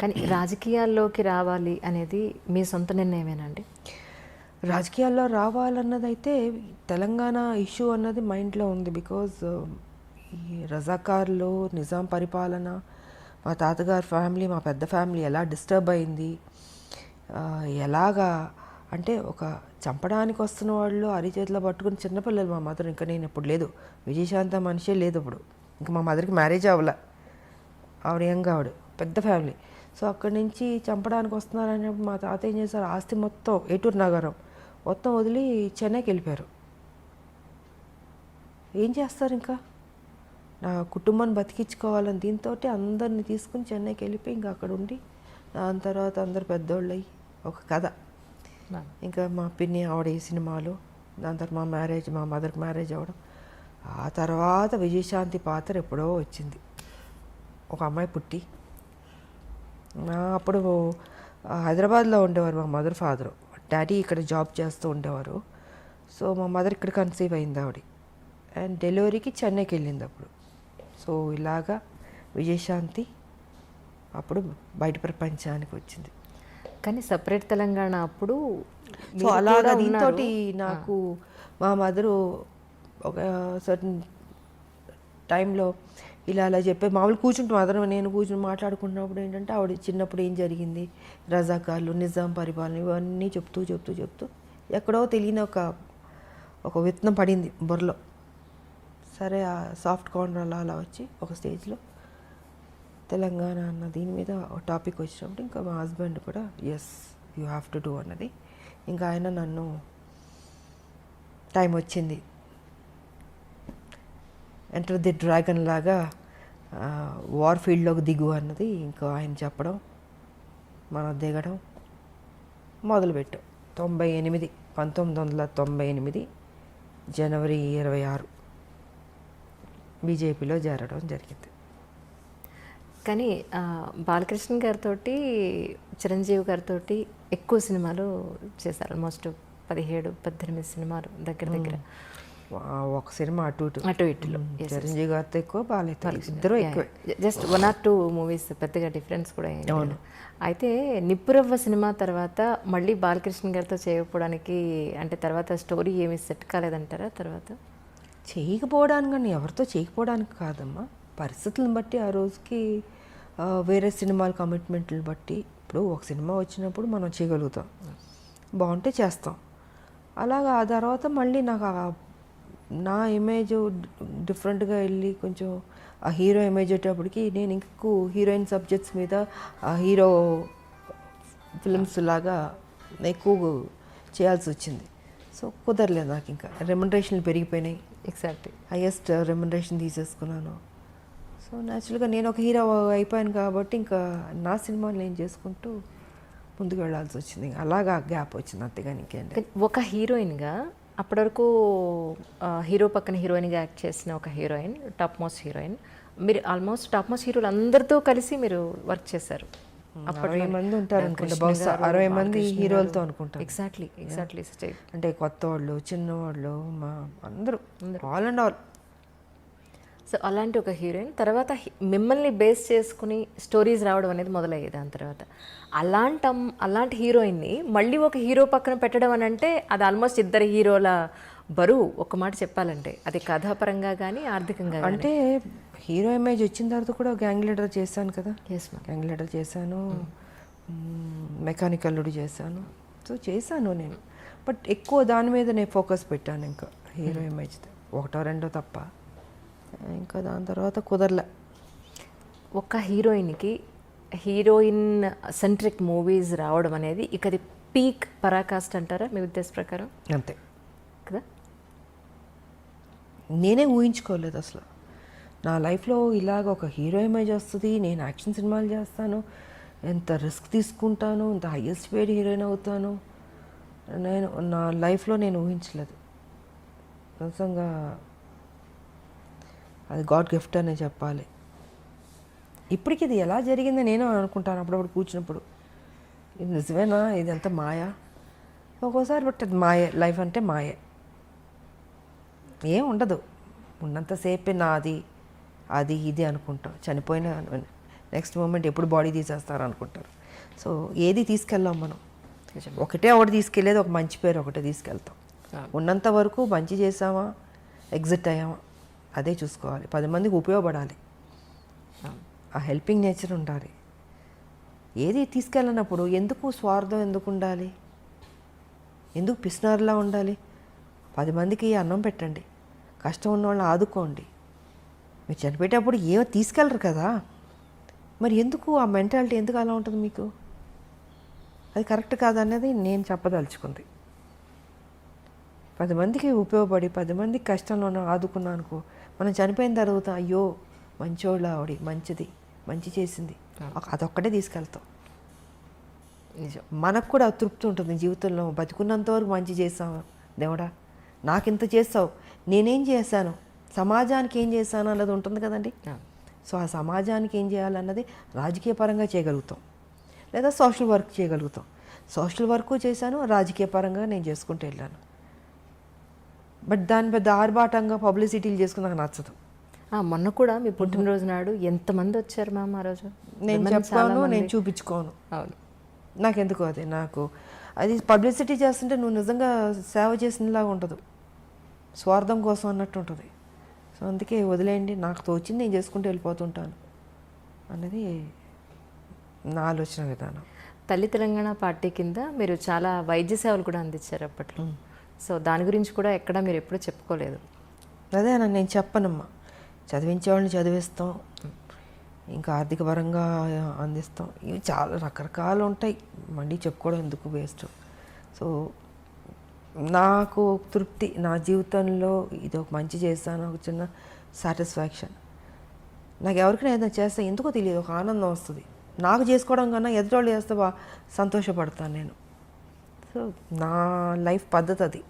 కానీ రాజకీయాల్లోకి రావాలి అనేది మీ సొంత నిర్ణయమేనండి? రాజకీయాల్లో రావాలన్నదైతే తెలంగాణ ఇష్యూ అన్నది మైండ్లో ఉంది. బికాజ్ ఈ రజాకార్లు, నిజాం పరిపాలన, మా తాతగారి ఫ్యామిలీ, మా పెద్ద ఫ్యామిలీ ఎలా డిస్టర్బ్ అయింది, ఎలాగా అంటే ఒక చంపడానికి వస్తున్న వాళ్ళు అరిచేతిలో పట్టుకుని చిన్నపిల్లలు. మా మదర్, ఇంకా నేను ఇప్పుడు లేదు, విజయశాంత మనిషే లేదు ఇప్పుడు, ఇంకా మా మదర్కి మ్యారేజ్ అవ్వలే, ఆవిడ ఆవిడ పెద్ద ఫ్యామిలీ. సో అక్కడి నుంచి చంపడానికి వస్తున్నారనేప్పుడు మా తాత ఏం చేశారు, ఆస్తి మొత్తం ఏటూరు నగరం మొత్తం వదిలి చెన్నైకి వెళ్ళిపోయారు. ఏం చేస్తారు, ఇంకా నా కుటుంబాన్ని బతికించుకోవాలని దీంతో అందరిని తీసుకుని చెన్నైకి వెళ్ళిపోయి ఇంకా అక్కడ ఉండి, దాని తర్వాత అందరు పెద్దోళ్ళు అయ్యి ఒక కథ. ఇంకా మా పిన్ని ఆవిడ ఈ సినిమాలు, దాని తర్వాత మా మ్యారేజ్, మా మదర్కి మ్యారేజ్ అవ్వడం. ఆ తర్వాత విజయశాంతి పాత్ర ఎప్పుడో వచ్చింది, ఒక అమ్మాయి పుట్టి. అప్పుడు హైదరాబాద్లో ఉండేవారు మా మదర్ ఫాదరు, డాడీ ఇక్కడ జాబ్ చేస్తూ ఉండేవారు. సో మా మదర్ ఇక్కడ కన్సీవ్ అయింది ఆవిడ, అండ్ డెలివరీకి చెన్నైకి వెళ్ళింది అప్పుడు. సో ఇలాగా విజయశాంతి అప్పుడు బయట ప్రపంచానికి వచ్చింది. కానీ సపరేట్ తెలంగాణ అప్పుడు సో అలాగా దీంతో నాకు మా మదరు ఒక సర్టన్ టైంలో ఇలా అలా చెప్పే మామూలు కూర్చుంటాం, మదర్ నేను కూర్చుని మాట్లాడుకుంటున్నప్పుడు ఏంటంటే ఆవిడ చిన్నప్పుడు ఏం జరిగింది, రజాకార్లు, నిజాం పరిపాలన, ఇవన్నీ చెప్తూ చెప్తూ చెప్తూ ఎక్కడో తెలియని ఒక విత్తనం పడింది బుర్రలో. సరే ఆ సాఫ్ట్ కార్నర్ అలా అలా వచ్చి ఒక స్టేజ్లో తెలంగాణ అన్న దీని మీద ఒక టాపిక్ వచ్చినప్పుడు ఇంకా మా హస్బెండ్ కూడా yes you have to do అన్నది. ఇంకా ఆయన నన్ను టైం వచ్చింది, ఎంటర్ ది డ్రాగన్ లాగా వార్ ఫీల్డ్లోకి దిగు అన్నది ఇంకా ఆయన చెప్పడం, మనం దిగడం మొదలుపెట్టాం. 1998 జనవరి 26 బీజేపీలో చేరడం జరిగింది. కానీ బాలకృష్ణ గారితో, చిరంజీవి గారితో ఎక్కువ సినిమాలు చేశారు, ఆల్మోస్ట్ 17-18 సినిమాలు దగ్గర దగ్గర. ఒక సినిమా అటు ఇటులో చిరంజీవి గారితో ఎక్కువ, బాలయ్యతో ఇద్దరు ఎక్కువ, జస్ట్ 1 or 2 మూవీస్, పెద్దగా డిఫరెన్స్ కూడా అవును. అయితే నిప్పురవ్వ సినిమా తర్వాత మళ్ళీ బాలకృష్ణ గారితో చేయకపోవడానికి అంటే తర్వాత స్టోరీ ఏమి సెట్ కాలేదంటారా? తర్వాత చేయకపోవడానికి కానీ ఎవరితో చేయకపోవడానికి కాదమ్మా, పరిస్థితులను బట్టి ఆ రోజుకి వేరే సినిమాల కమిట్మెంట్లను బట్టి. ఇప్పుడు ఒక సినిమా వచ్చినప్పుడు మనం చేయగలుగుతాం, బాగుంటే చేస్తాం. అలాగా ఆ తర్వాత మళ్ళీ నాకు నా ఇమేజ్ డిఫరెంట్గా వెళ్ళి కొంచెం ఆ హీరో ఇమేజ్ వచ్చేటప్పటికి నేను ఇంకెక్కువ హీరోయిన్ సబ్జెక్ట్స్ మీద ఆ హీరో ఫిల్మ్స్ లాగా ఎక్కువ చేయాల్సి వచ్చింది. సో కుదరలేదు నాకు, ఇంకా రెమ్యునరేషన్లు పెరిగిపోయినాయి, ఎగ్జాక్ట్లీ హైయెస్ట్ రెమ్యునరేషన్ తీసేసుకున్నాను. సో న్యాచురల్గా నేను ఒక హీరో అయిపోయాను కాబట్టి ఇంకా నా సినిమాలు నేను చేసుకుంటూ ముందుకు వెళ్ళాల్సి వచ్చింది. అలాగా గ్యాప్ వచ్చింది, అంతేగాని ఇంకేంటి. ఒక హీరోయిన్గా అప్పటి వరకు హీరో పక్కన హీరోయిన్గా యాక్ట్ చేసిన ఒక హీరోయిన్, టాప్ మోస్ట్ హీరోయిన్. మీరు ఆల్మోస్ట్ టాప్ మోస్ట్ హీరోలు అందరితో కలిసి మీరు వర్క్ చేశారు. 60 మంది ఉంటారు అనుకుంటా, బహుశా 60 మంది హీరోలతో అనుకుంటాను. ఎగ్జాక్ట్లీ అంటే కొత్త వాళ్ళు, చిన్నవాళ్ళు, మా అందరూ ఆల్ అండ్ ఆల్. సో అలాంటి ఒక హీరోయిన్ తర్వాత మిమ్మల్ని బేస్ చేసుకుని స్టోరీస్ రావడం అనేది మొదలయ్యేది. దాని తర్వాత అలాంటి హీరోయిన్ని మళ్ళీ ఒక హీరో పక్కన పెట్టడం అని అంటే అది ఆల్మోస్ట్ ఇద్దరు హీరోల బరువు, ఒక మాట చెప్పాలంటే. అది కథాపరంగా కానీ ఆర్థికంగా అంటే హీరో ఇమేజ్ వచ్చిన తర్వాత కూడా గ్యాంగ్ లీడర్ చేశాను కదా. గ్యాంగ్ లీడర్ చేశాను, మెకానికల్ అల్లుడు చేశాను. సో చేశాను నేను, బట్ ఎక్కువ దాని మీద నేను ఫోకస్ పెట్టాను. ఇంకా హీరో ఇమేజ్ 1-2 తప్ప, ఇంకా దాని తర్వాత కుదరలే. ఒక హీరోయిన్కి హీరోయిన్ సెంట్రిక్ మూవీస్ రావడం అనేది ఇక అది పీక్ పరాకాష్ట అంటారా మీ ఉద్దేశ ప్రకారం? అంతే కదా, నేనే ఊహించుకోలేదు అసలు నా లైఫ్లో ఇలాగ ఒక హీరో ఇమేజ్ వస్తుంది, నేను యాక్షన్ సినిమాలు చేస్తాను, ఎంత రిస్క్ తీసుకుంటాను, ఎంత హైయెస్ట్ పేడ్ హీరోయిన్ అవుతాను, నేను నా లైఫ్లో నేను ఊహించలేదు. నిజంగా అది గాడ్ గిఫ్ట్ అనే చెప్పాలి. ఇప్పటికి ఇది ఎలా జరిగిందో నేను అనుకుంటాను అప్పుడప్పుడు కూర్చున్నప్పుడు, ఇది నిజమేనా, ఇదంతా మాయా ఒక్కోసారి. బట్ అది మాయే, లైఫ్ అంటే మాయే, ఏం ఉండదు. ఉన్నంతసేపే నాది అది ఇది అనుకుంటాం. చనిపోయిన నెక్స్ట్ మూమెంట్ ఎప్పుడు బాడీ తీసేస్తారు అనుకుంటారు. సో ఏది తీసుకెళ్ళాం మనం, నిజం. ఒకటి తీసుకెళ్ళేది ఒక మంచి పేరు ఒకటే తీసుకెళ్తాం. ఉన్నంత వరకు మంచి చేసామా, ఎగ్జిట్ అయ్యామా, అదే చూసుకోవాలి. 10 మందికి ఉపయోగపడాలి, ఆ హెల్పింగ్ నేచర్ ఉండాలి. ఏది తీసుకెళ్ళినప్పుడు ఎందుకు స్వార్థం ఎందుకు ఉండాలి, ఎందుకు పిసినారులా ఉండాలి? 10 మందికి అన్నం పెట్టండి, కష్టం ఉన్న వాళ్ళని ఆదుకోండి. మీరు చనిపోయేటప్పుడు ఏమో తీసుకెళ్ళరు కదా, మరి ఎందుకు ఆ మెంటాలిటీ ఎందుకు అలా ఉంటుంది మీకు? అది కరెక్ట్ కాదనేది నేను చెప్పదలుచుకుంది. 10 మందికి ఉపయోగపడి 10 మందికి కష్టంలో ఆదుకున్నాను అనుకో, మనం చనిపోయిన తర్వాత అయ్యో మంచోళ్ళ ఆవిడ, మంచిది, మంచి చేసింది, అదొక్కటే తీసుకెళ్తాం. నిజం. మనకు కూడా తృప్తి ఉంటుంది జీవితంలో. బతికున్నంత వరకు మంచి చేసావు దేవుడా, నాకింత చేస్తావు, నేనేం చేశాను, సమాజానికి ఏం చేశాను అన్నది ఉంటుంది కదండి. సో ఆ సమాజానికి ఏం చేయాలన్నది రాజకీయ పరంగా చేయగలుగుతాం, లేదా సోషల్ వర్క్ చేయగలుగుతాం. సోషల్ వర్క్ చేశాను, రాజకీయ పరంగా నేను చేసుకుంటూ వెళ్ళాను. బట్ దాని పెద్ద ఆర్భాటంగా పబ్లిసిటీలు చేసుకుని నాకు నచ్చదు. మొన్న కూడా మీ పుట్టినరోజు నాడు ఎంతమంది వచ్చారు మ్యామ్ ఆ రోజు? నేను చెప్పాను, నేను చూపించుకోను. అవును. నాకెందుకు అది, నాకు అది పబ్లిసిటీ చేస్తుంటే నువ్వు నిజంగా సేవ చేసినలాగా ఉండదు, స్వార్థం కోసం అన్నట్టు ఉంటుంది. సో అందుకే వదిలేయండి, నాకు తోచింది నేను చేసుకుంటూ వెళ్ళిపోతుంటాను అన్నది నా ఆలోచన విధానం. తల్లి తెలంగాణ పార్టీ కింద మీరు చాలా వైద్య సేవలు కూడా అందించారు అప్పట్లో. సో దాని గురించి కూడా ఎక్కడ మీరు ఎప్పుడూ చెప్పుకోలేదు. అదే నేను చెప్పనమ్మా, చదివించేవాళ్ళని చదివిస్తాం, ఇంకా ఆర్థిక పరంగా అందిస్తాం, ఇవి చాలా రకరకాలు ఉంటాయి, మళ్ళీ చెప్పుకోవడం ఎందుకు వేస్ట్. సో నాకు తృప్తి, నా జీవితంలో ఇది ఒక మంచి చేస్తాను, ఒక చిన్న సాటిస్ఫాక్షన్. నాకు ఎవరికైనా ఏదైనా చేస్తే ఎందుకో తెలియదు, ఒక ఆనందం వస్తుంది. నాకు చేసుకోవడం కన్నా ఎదుటోళ్ళు చేస్తే సంతోషపడతాను నేను. సో నా లైఫ్ పద్ధతి అది.